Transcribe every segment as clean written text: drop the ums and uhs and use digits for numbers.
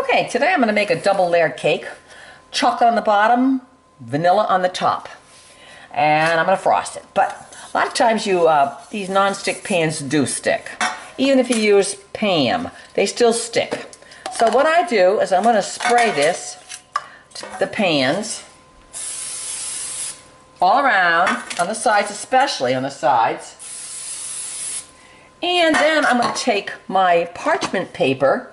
Okay, today I'm going to make a double layered cake. Chocolate on the bottom, vanilla on the top. And I'm going to frost it. But a lot of times these non-stick pans do stick. Even if you use Pam, they still stick. So what I do is I'm going to spray the pans all around, on the sides, especially on the sides. And then I'm going to take my parchment paper.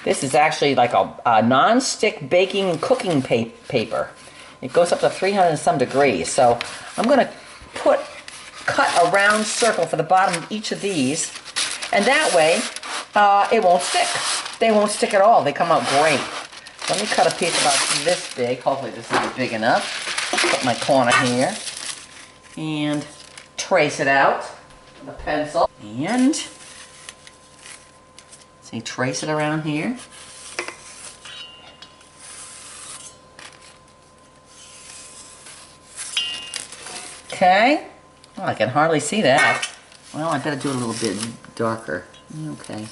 This is actually like a non-stick baking and cooking paper. It goes up to 300 and some degrees. So I'm going to cut a round circle for the bottom of each of these. And that way, it won't stick. They won't stick at all. They come out great. So let me cut a piece about this big. Hopefully this will be big enough. Put my corner here. And trace it out with a pencil. And see, trace it around here. Okay. Oh, I can hardly see that. Well, I better do it a little bit darker. Okay.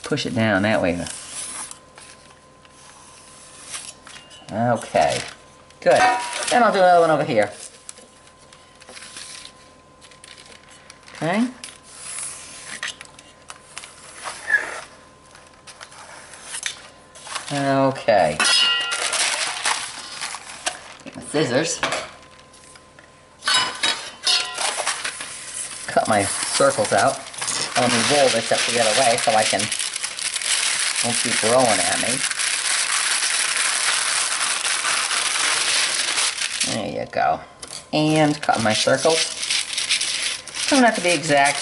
Push it down that way. Okay. Good. Then I'll do another one over here. Okay. Okay. Get my scissors. Cut my circles out. Let me roll this up the other way so I won't keep rolling at me. There you go. And cut my circles. Don't have to be exact.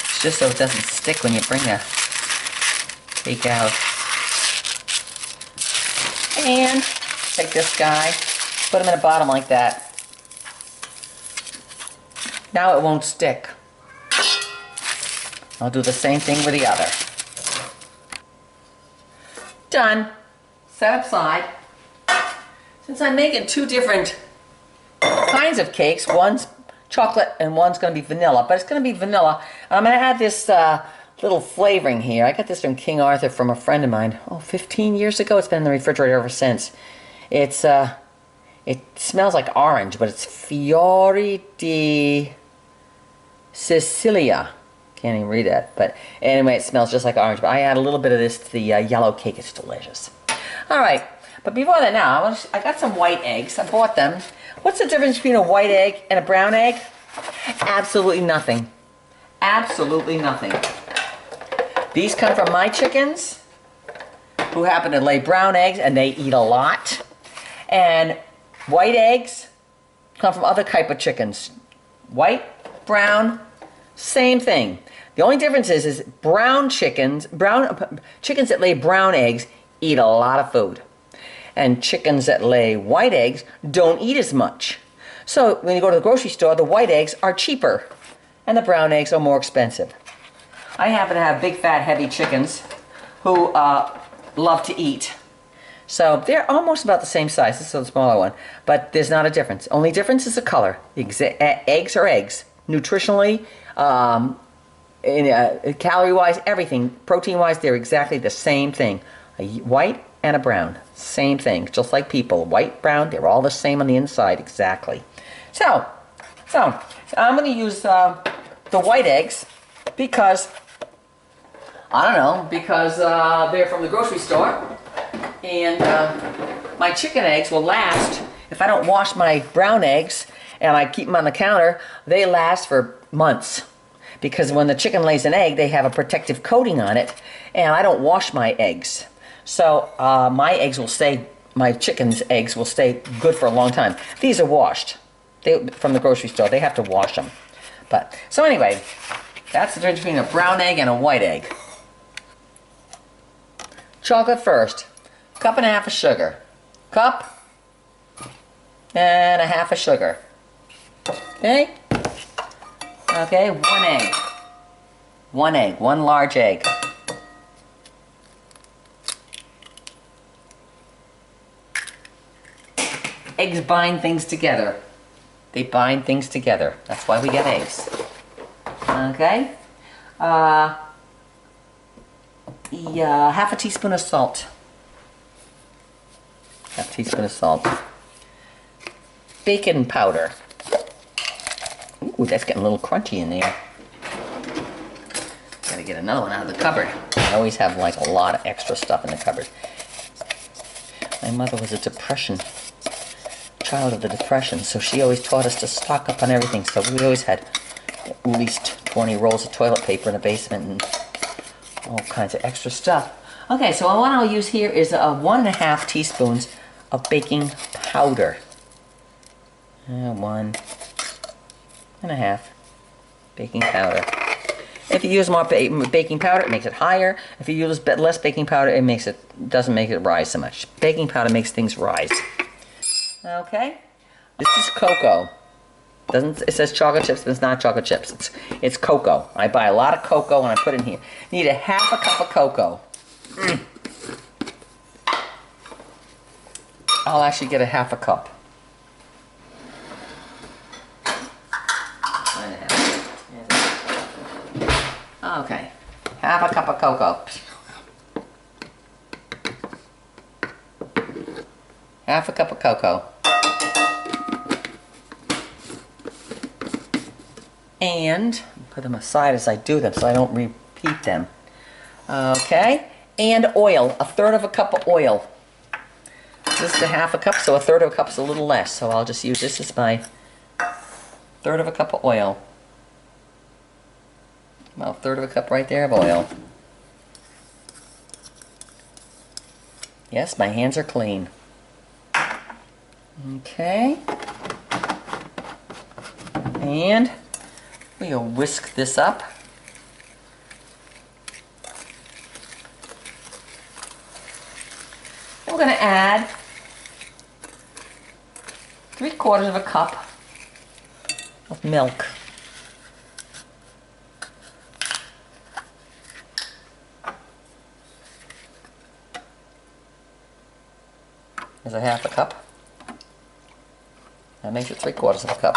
It's just so it doesn't stick when you bring the cake out. And take this guy, put him in the bottom like that. Now it won't stick. I'll do the same thing with the other. Done. Set aside. Since I'm making two different kinds of cakes, one's chocolate and one's going to be vanilla, but it's going to be vanilla. I'm going to add this little flavoring here. I got this from King Arthur from a friend of mine. 15 years ago. It's been in the refrigerator ever since. It smells like orange, but it's fiori di Sicilia. Can't even read that. But anyway, it smells just like orange. But I add a little bit of this to the yellow cake. It's delicious. All right. But before that now, I got some white eggs. I bought them. What's the difference between a white egg and a brown egg? Absolutely nothing. Absolutely nothing. These come from my chickens, who happen to lay brown eggs, and they eat a lot. And white eggs come from other type of chickens. White, brown, same thing. The only difference is brown chickens that lay brown eggs eat a lot of food. And chickens that lay white eggs don't eat as much. So when you go to the grocery store, the white eggs are cheaper and the brown eggs are more expensive. I happen to have big, fat, heavy chickens who love to eat. So they're almost about the same size. This is the smaller one. But there's not a difference. Only difference is the color. Eggs are eggs. Nutritionally, calorie-wise, everything, protein-wise, they're exactly the same thing. A white and a brown. Same thing. Just like people. White, brown, they're all the same on the inside. Exactly. So I'm going to use the white eggs because, they're from the grocery store. And my chicken eggs will last, if I don't wash my brown eggs and I keep them on the counter, they last for months. Because when the chicken lays an egg, they have a protective coating on it, and I don't wash my eggs. So my chicken's eggs will stay good for a long time. These are washed. From the grocery store. They have to wash them. So anyway, that's the difference between a brown egg and a white egg. Chocolate first. Cup and a half of sugar. Cup and a half of sugar. Okay? Okay, one egg. One egg, one large egg. Eggs bind things together. They bind things together. That's why we get eggs. Okay? Yeah, half a teaspoon of salt. Half a teaspoon of salt. Baking powder. Ooh, that's getting a little crunchy in there. Gotta get another one out of the cupboard. I always have like a lot of extra stuff in the cupboard. My mother was a child of the Depression, so she always taught us to stock up on everything. So we always had at least 20 rolls of toilet paper in the basement and all kinds of extra stuff. Okay, so what I'll use here is 1.5 teaspoons of baking powder. 1.5 baking powder. If you use more baking powder, it makes it higher. If you use less baking powder, doesn't make it rise so much. Baking powder makes things rise. Okay, this is cocoa. It says chocolate chips, but it's not chocolate chips. It's cocoa. I buy a lot of cocoa and I put in here. You need 1/2 cup of cocoa. I'll actually get 1/2 cup. Okay, 1/2 cup of cocoa. 1/2 cup of cocoa. And put them aside as I do them so I don't repeat them. Okay, and oil, 1/3 cup of oil. This is 1/2 cup, so 1/3 cup is a little less. So I'll just use this as my 1/3 cup of oil. About 1/3 cup right there of oil. Yes, my hands are clean. Okay. And we'll whisk this up. And we're going to add 3/4 cup of milk. There's 1/2 cup. That makes it 3/4 cup.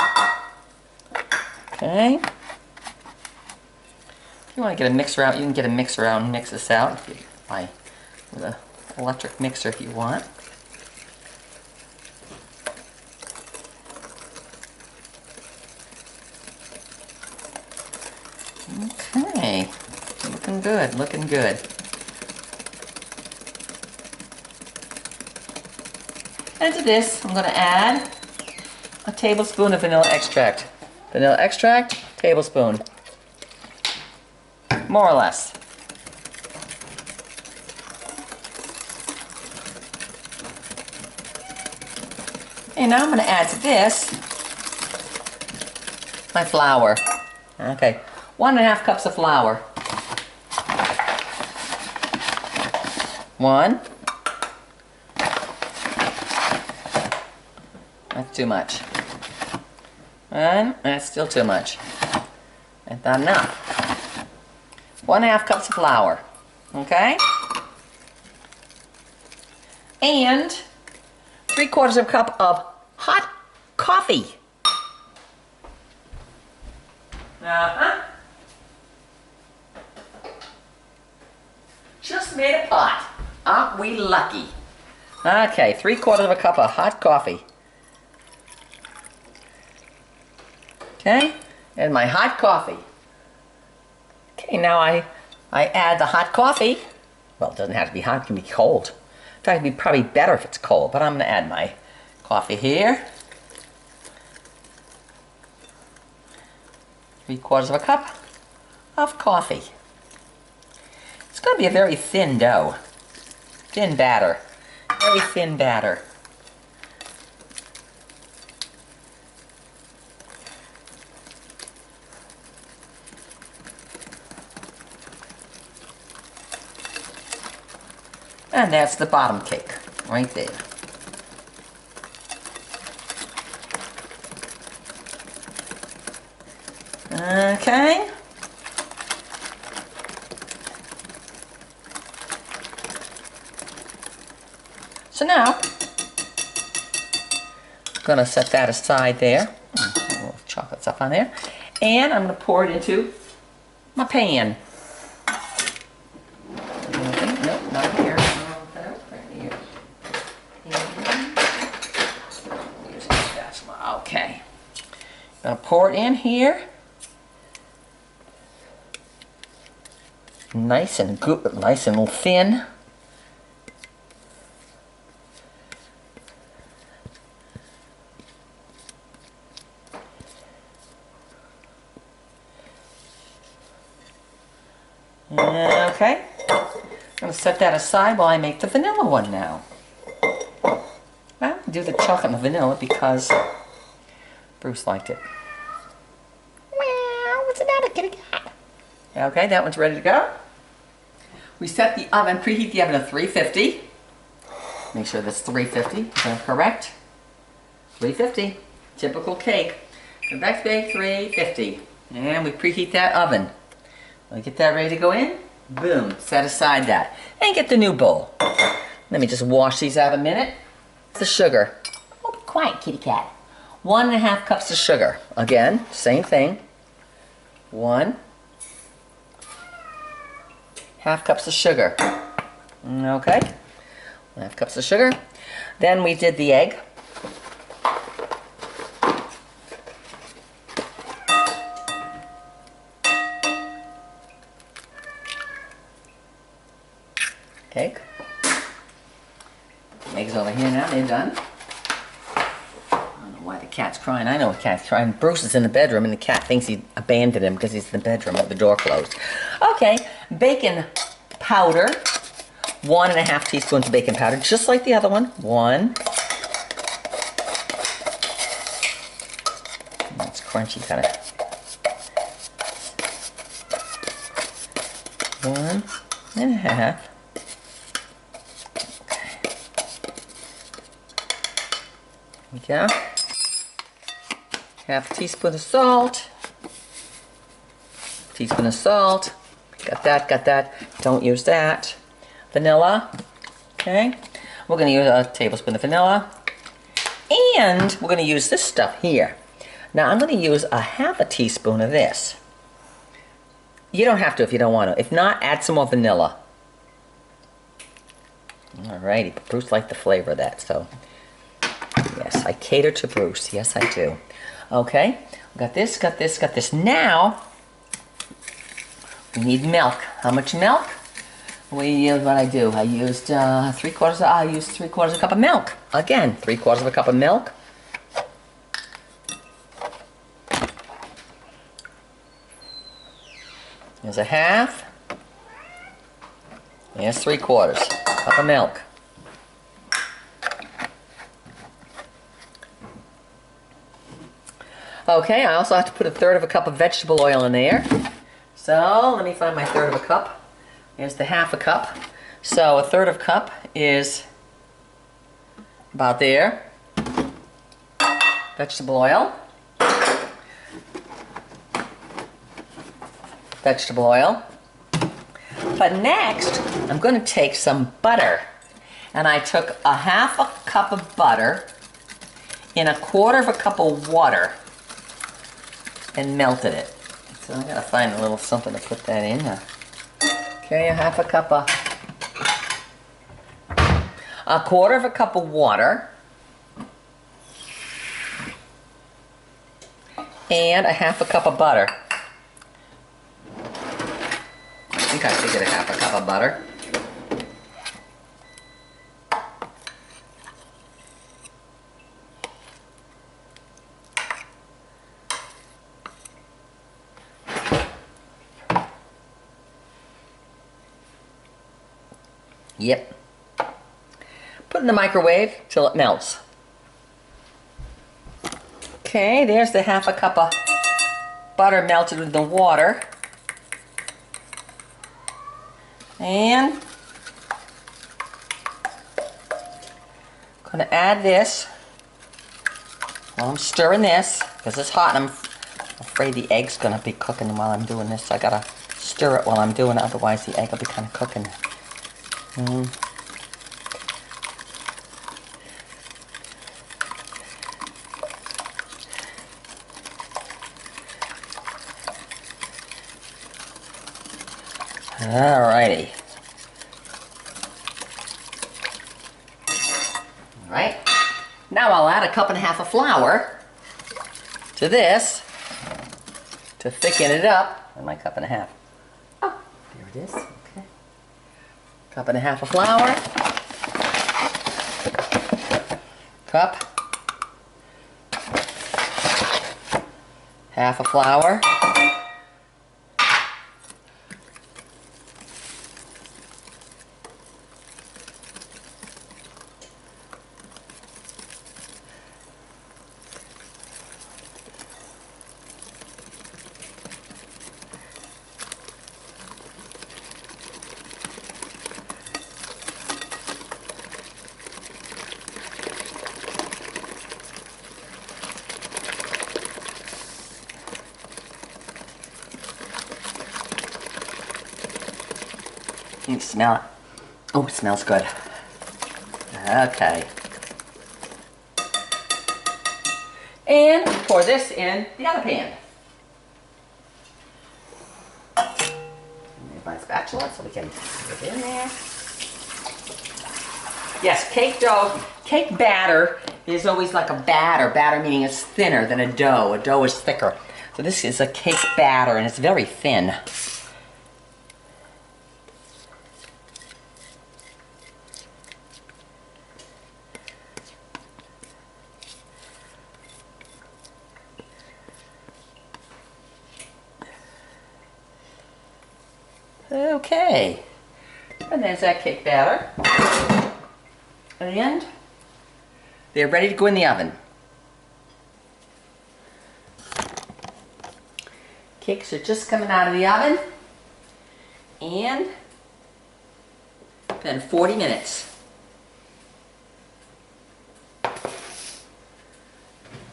Okay. If you want to get a mixer out, you can get a mixer out and mix this out with an electric mixer if you want. Okay. Looking good, looking good. And to this, I'm going to add a tablespoon of vanilla extract. Vanilla extract, tablespoon. More or less. And now I'm going to add to this my flour. Okay, 1.5 cups of flour. 1. That's too much. And that's still too much. That's not enough. 1.5 cups of flour. Okay? And 3/4 cup of hot coffee. Just made a pot. Aren't we lucky? Okay, 3/4 cup of hot coffee. Okay, and my hot coffee. Okay, now I add the hot coffee. Well, it doesn't have to be hot, it can be cold. In fact, it'd be probably better if it's cold, but I'm going to add my coffee here. 3/4 cup of coffee. It's going to be a very thin dough. Thin batter. Very thin batter. And that's the bottom cake, right there. Okay. So now, I'm going to set that aside there. A little chocolate stuff on there. And I'm going to pour it into my pan. Nope, not here. Right here. Use the spatula. Okay. I'm going to pour it in here. Nice and good, nice and thin. Okay, I'm going to set that aside while I make the vanilla one now. Well, do the chocolate and the vanilla because Bruce liked it. Meow, what's the matter, kitty cat? Okay, that one's ready to go. We set the oven, preheat the oven to 350. Make sure that's 350, is that correct? 350, typical cake. Convex bake 350. And we preheat that oven. When I get that ready to go in, boom, set aside that. And get the new bowl. Let me just wash these out a minute. The sugar. Oh, be quiet, kitty cat. 1.5 cups of sugar. Again, same thing. 1.5 cups of sugar. Okay. 1.5 cups of sugar. Then we did the egg. Cake. Eggs over here now, they're done. I don't know why the cat's crying. I know the cat's crying. Bruce is in the bedroom and the cat thinks he abandoned him because he's in the bedroom with the door closed. Okay, bacon powder. 1.5 teaspoons of bacon powder, just like the other one. 1. That's crunchy, kind of. 1.5. There we go. 1/2 teaspoon of salt. Teaspoon of salt. Got that, got that. Don't use that. Vanilla. Okay. We're going to use a tablespoon of vanilla. And we're going to use this stuff here. Now I'm going to use 1/2 teaspoon of this. You don't have to if you don't want to. If not, add some more vanilla. Alrighty, but Bruce liked the flavor of that, so yes, I cater to Bruce. Yes, I do. Okay, got this, got this, got this. Now, we need milk. How much milk? What I do? I used 3/4 cup of milk. Again, 3/4 cup of milk. There's 1/2. There's 3/4 cup of milk. Okay, I also have to put 1/3 cup of vegetable oil in there. So let me find my 1/3 cup. There's the 1/2 cup. So 1/3 cup is about there. Vegetable oil. Vegetable oil. But next, I'm going to take some butter. And I took 1/2 cup of butter in 1/4 cup of water and melted it. So I gotta find a little something to put that in. Okay, 1/2 cup of, 1/4 cup of water, and 1/2 cup of butter. I think I figured 1/2 cup of butter. Yep. Put in the microwave till it melts. Okay, there's the 1/2 cup of butter melted with the water. And I'm going to add this while I'm stirring this because it's hot and I'm afraid the egg's going to be cooking while I'm doing this. So I got to stir it while I'm doing it, otherwise the egg will be kind of cooking. Alrighty. Alright. Now I'll add a cup and a half of flour to this to thicken it up. And my cup and a half. Oh, there it is. Okay. Cup and a half of flour. Cup. Half of flour. You smell it. Oh, it smells good. Okay. And pour this in the other pan. Need my spatula so we can put it in there. Yes, cake dough, cake batter is always like a batter. Batter meaning it's thinner than a dough. A dough is thicker. So this is a cake batter and it's very thin. Okay, and there's that cake batter, and they're ready to go in the oven. Cakes are just coming out of the oven, and then 40 minutes.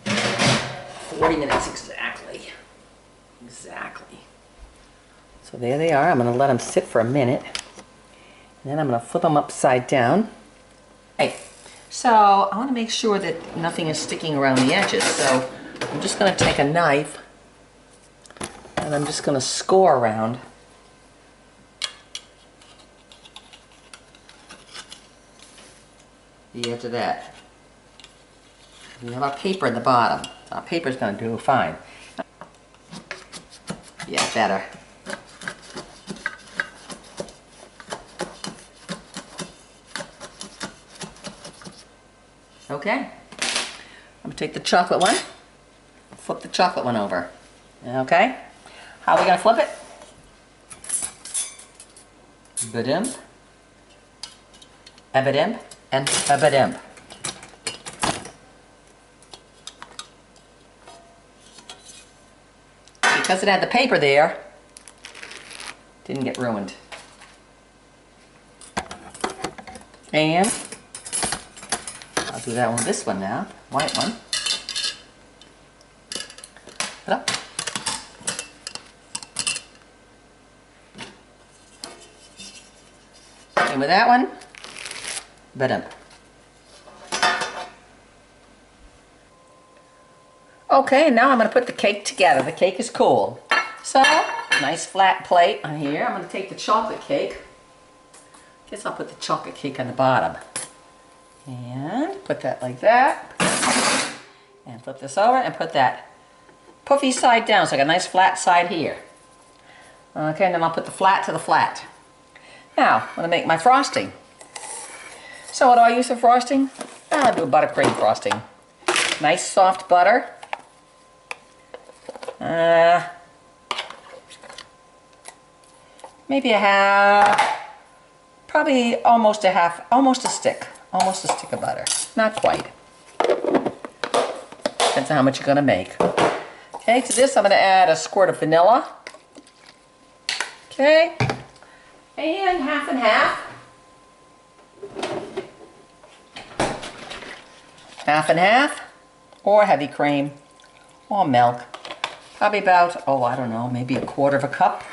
40 minutes exactly. Exactly. So there they are. I'm going to let them sit for a minute. And then I'm going to flip them upside down. Okay. So I want to make sure that nothing is sticking around the edges. So I'm just going to take a knife and I'm just going to score around. The edge of that. We have our paper in the bottom. Our paper's going to do fine. Yeah, better. Okay, I'm going to take the chocolate one, flip the chocolate one over. Okay, how are we going to flip it? Ba-dimp, a-ba-dimp, and a-ba-dimp. Because it had the paper there, didn't get ruined. And I'll do that one, this one now, white one. Put up. And with that one, ba-dum. Okay, now I'm going to put the cake together. The cake is cool. So, nice flat plate on here. I'm going to take the chocolate cake. Guess I'll put the chocolate cake on the bottom. And put that like that. And flip this over and put that puffy side down. So I got a nice flat side here. Okay, and then I'll put the flat to the flat. Now, I'm going to make my frosting. So what do I use for frosting? I'll do a buttercream frosting. Nice soft butter. Maybe a half, probably almost a half, almost a stick of butter. Not quite. Depends on how much you're going to make. Okay, to this I'm going to add a squirt of vanilla. Okay, and half and half. Half and half, or heavy cream, or milk. Probably about, oh, I don't know, maybe a quarter of a cup.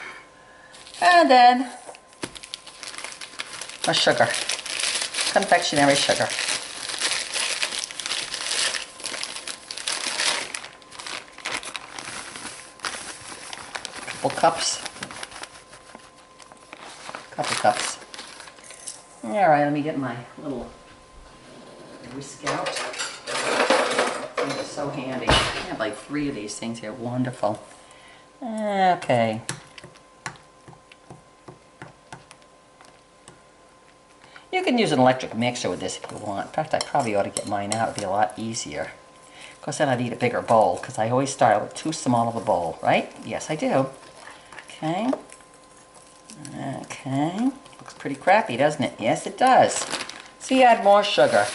And then my sugar, confectionery sugar. Couple cups. cups. All right, let me get my little whisk out. These are so handy. I have like 3 of these things here. Wonderful. Okay. You can use an electric mixer with this if you want. In fact, I probably ought to get mine out. It'd be a lot easier. Of course, then I'd need a bigger bowl because I always start with too small of a bowl, right? Yes, I do. Okay. Okay. Looks pretty crappy, doesn't it? Yes, it does. So you add more sugar.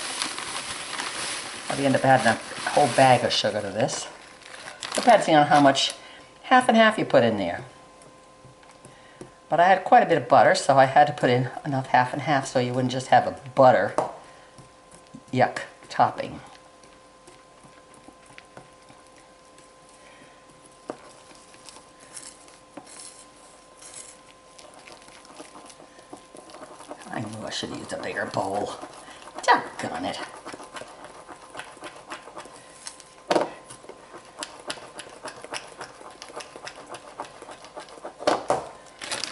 Probably end up adding a whole bag of sugar to this. Depending on how much, half and half you put in there. But I had quite a bit of butter, so I had to put in enough half and half so you wouldn't just have a butter, yuck, topping. I knew I should have used a bigger bowl. Doggone it.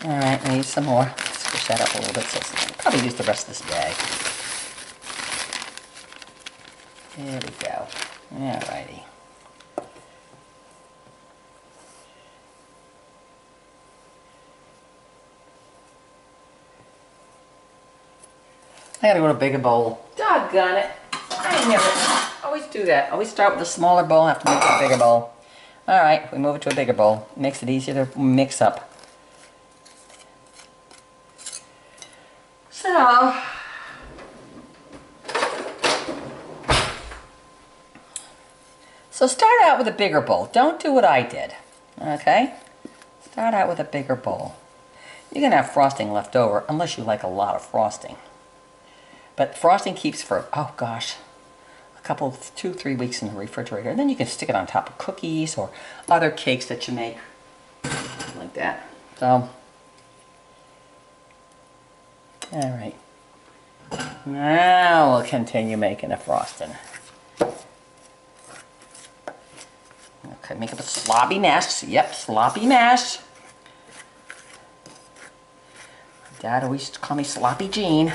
Alright, I need some more. Squish that up a little bit. So I'll probably use the rest of this bag. There we go. Alrighty. I gotta go to a bigger bowl. Doggone it. I never always do that. Always start with a smaller bowl, have to move to a bigger bowl. Alright, we move it to a bigger bowl. Makes it easier to mix up. So start out with a bigger bowl. Don't do what I did, okay? Start out with a bigger bowl. You're gonna have frosting left over unless you like a lot of frosting. But frosting keeps for, oh gosh, a couple, 2-3 weeks in the refrigerator. And then you can stick it on top of cookies or other cakes that you make, like that. So, all right. Now we'll continue making the frosting. Okay, make up a sloppy mess. Yep, sloppy mess. Dad always used to call me Sloppy Jean.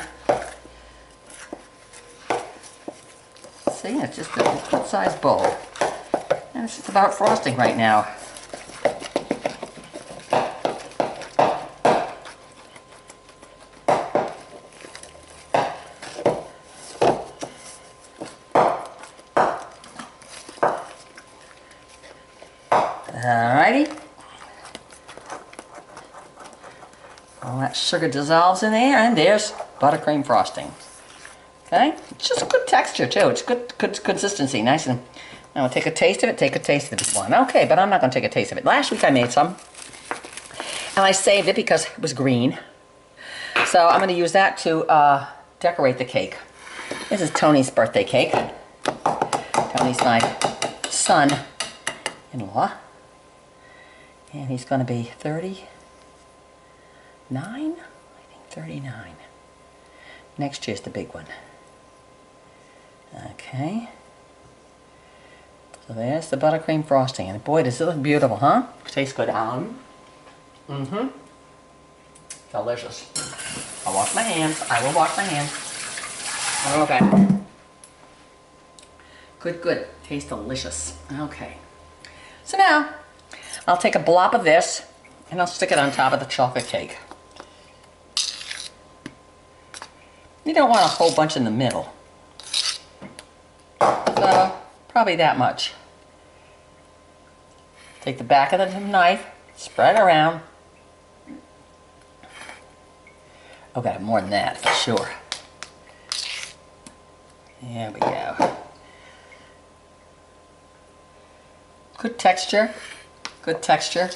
See, it's just a good-sized bowl. And it's just about frosting right now. Alrighty. All that sugar dissolves in there, and there's buttercream frosting. Okay, it's just good texture too. It's good consistency, nice and. Now take a taste of it. Take a taste of this one. Okay, but I'm not going to take a taste of it. Last week I made some, and I saved it because it was green. So I'm going to use that to decorate the cake. This is Tony's birthday cake. Tony's my son-in-law. And he's going to be 39? I think 39. Next year's the big one. Okay. So there's the buttercream frosting. And boy, does it look beautiful, huh? Tastes good. Mm-hmm. Delicious. I'll wash my hands. I will wash my hands. Okay. Good, good. Tastes delicious. Okay. So now, I'll take a blob of this, and I'll stick it on top of the chocolate cake. You don't want a whole bunch in the middle. So, probably that much. Take the back of the knife, spread it around. Okay, more than that, for sure. There we go. Good texture. Good texture.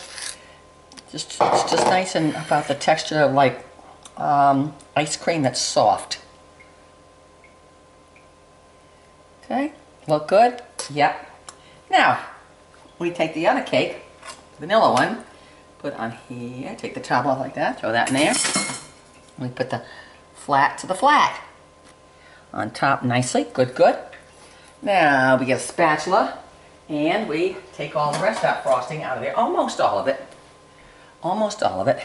It's just nice and about the texture of like ice cream that's soft. Okay, look good? Yep. Now, we take the other cake, vanilla one, put on here, take the top off like that, throw that in there. We put the flat to the flat on top nicely. Good, good. Now we get a spatula. And we take all the rest of that frosting out of there. Almost all of it. Almost all of it.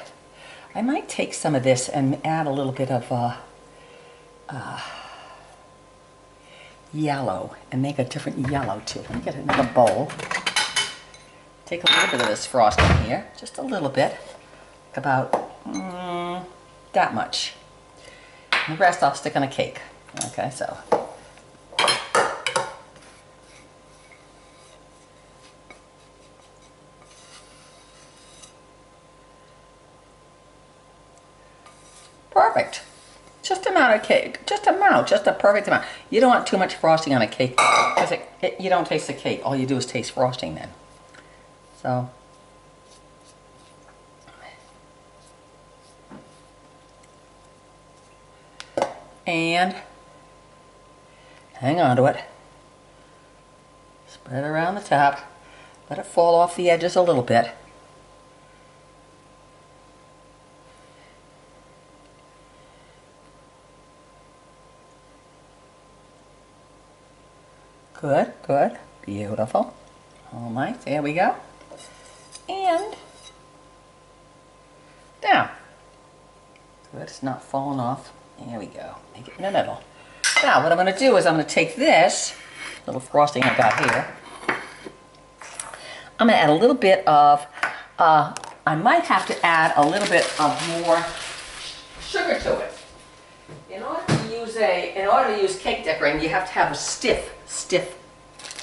I might take some of this and add a little bit of yellow and make a different yellow too. Let me get another bowl. Take a little bit of this frosting here, just a little bit, about that much. And the rest I'll stick on a cake. Okay, so. Perfect. Just amount of cake, just a perfect amount. You don't want too much frosting on a cake because you don't taste the cake. All you do is taste frosting then. So, and hang on to it. Spread it around the top. Let it fall off the edges a little bit. Good, good, beautiful. All right, there we go. And down. Good, it's not falling off. There we go. Make it in the middle. Now, what I'm going to do is I'm going to take this little frosting I got here. I'm going to add a little bit of, I might have to add a little bit of more sugar to it. In order to use cake decorating, you have to have a stiff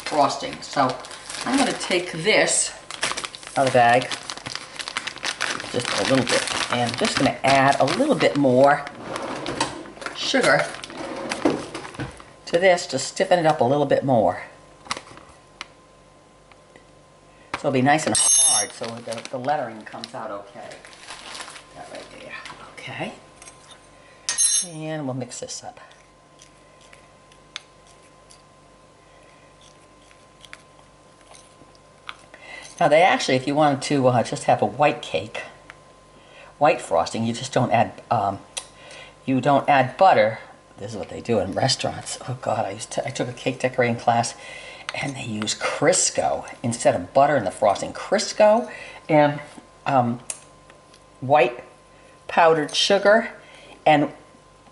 frosting. So I'm going to take this out of the bag, just a little bit, and I'm just going to add a little bit more sugar to this to stiffen it up a little bit more. So it'll be nice and hard so the lettering comes out okay. That right there. Okay. And we'll mix this up. Now they actually, if you wanted to just have a white cake, white frosting, you just don't add, you don't add butter. This is what they do in restaurants. Oh God, I took a cake decorating class and they use Crisco instead of butter in the frosting. Crisco and white powdered sugar and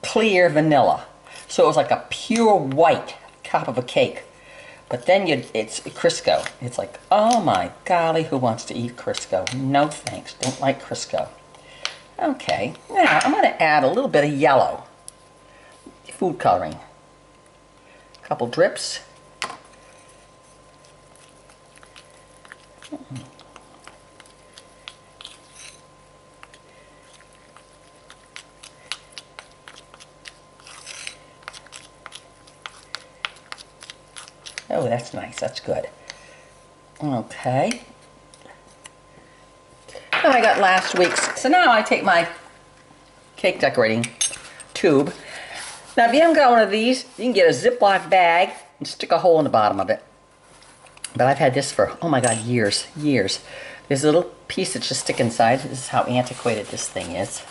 clear vanilla. So it was like a pure white top of a cake. But then it's Crisco. It's like, oh my golly, who wants to eat Crisco? No thanks, don't like Crisco. Okay, now I'm going to add a little bit of yellow food coloring. A couple drips. Oh, that's nice. That's good. Okay. Now I got last week's. So now I take my cake decorating tube. Now if you haven't got one of these, you can get a Ziploc bag and stick a hole in the bottom of it. But I've had this for, oh my God, years. There's a little piece that just stick inside. This is how antiquated this thing is.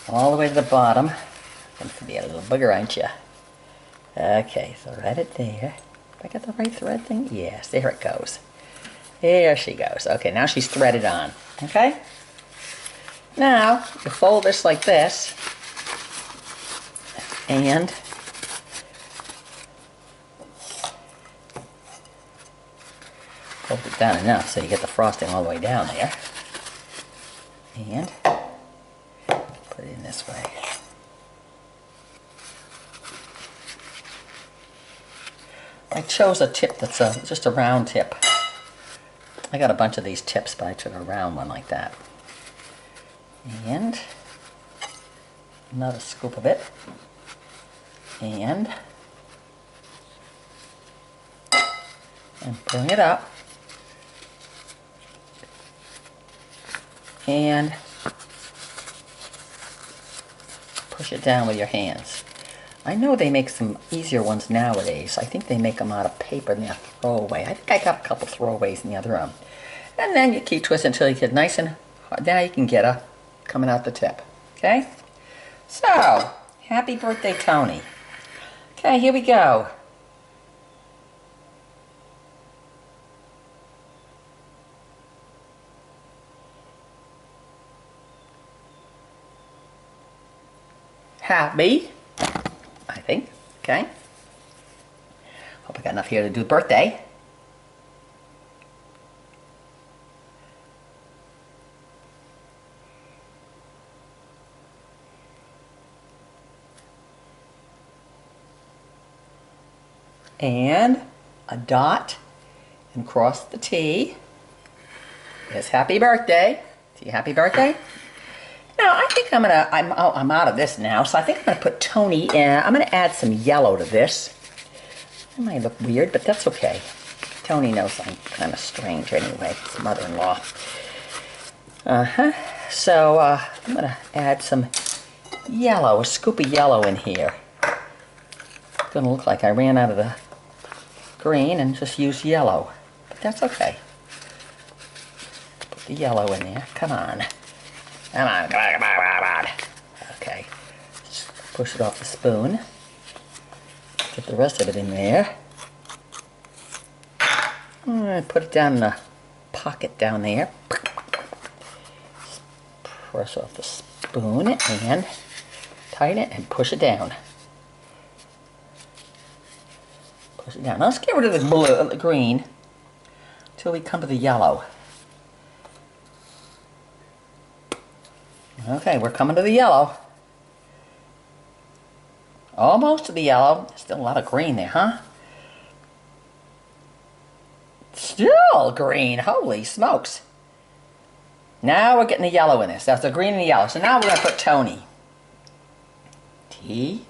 All the way to the bottom. Going to be a little booger, aren't you? Okay, so right it there. Have I got the right thread thing? Yes, there it goes. There she goes. Okay, now she's threaded on. Okay? Now, you fold this like this. And fold it down enough so you get the frosting all the way down there. And put it in this way. I chose a tip that's just a round tip. I got a bunch of these tips, but I took a round one like that. And another scoop of it. And bring it up. And push it down with your hands. I know they make some easier ones nowadays. I think they make them out of paper and they're throwaway. I think I got a couple throwaways in the other room. And then you keep twisting until you get nice and hard. Now you can get a coming out the tip. Okay? So, happy birthday, Tony. Okay, here we go. happy, I think. Okay. Hope I got enough here to do birthday. And a dot and cross the T. Yes, happy birthday. See, happy birthday. Now I think I'm out of this now, so I think I'm gonna put Tony in. I'm gonna add some yellow to this. It might look weird, but that's okay. Tony knows I'm kind of strange anyway. His mother-in-law. So I'm gonna add some yellow, a scoop of yellow in here. It's gonna look like I ran out of the green and just used yellow, but that's okay. Put the yellow in there. Come on. Come on, come on, come on, come on. Okay. Just push it off the spoon. Get the rest of it in there. Put it down in the pocket down there. Press off the spoon and tighten it and push it down. Push it down. Now let's get rid of the blue, the green, until we come to the yellow. Okay, we're coming to the yellow. Almost to the yellow. Still a lot of green there, huh? Still green. Holy smokes. Now we're getting the yellow in this. That's the green and the yellow. So now we're going to put Tony. T.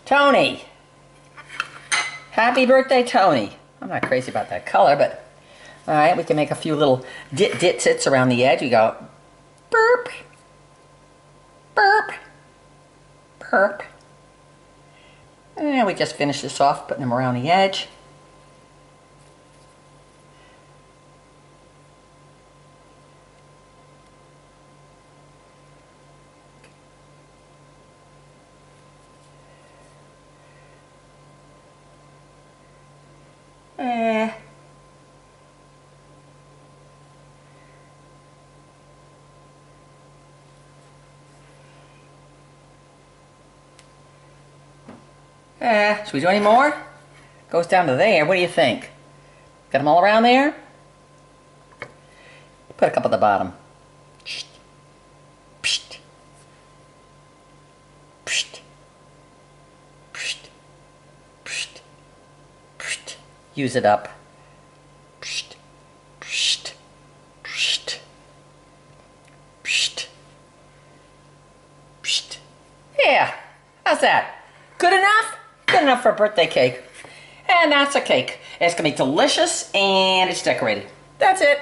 Tony. Happy birthday, Tony. I'm not crazy about that color, but all right, we can make a few little dit-dit-sits around the edge. We go burp, burp, burp. And we just finish this off, putting them around the edge. Should we do any more? Goes down to there. What do you think? Got them all around there? Put a couple at the bottom. Psht. Psht. Psht. Psht. Psht. Psht. Use it up. Psht. Psht. Psht. Psht. Psht. Yeah. How's that? Good enough? Good enough for a birthday cake. And that's a cake. It's gonna be delicious and it's decorated. That's it.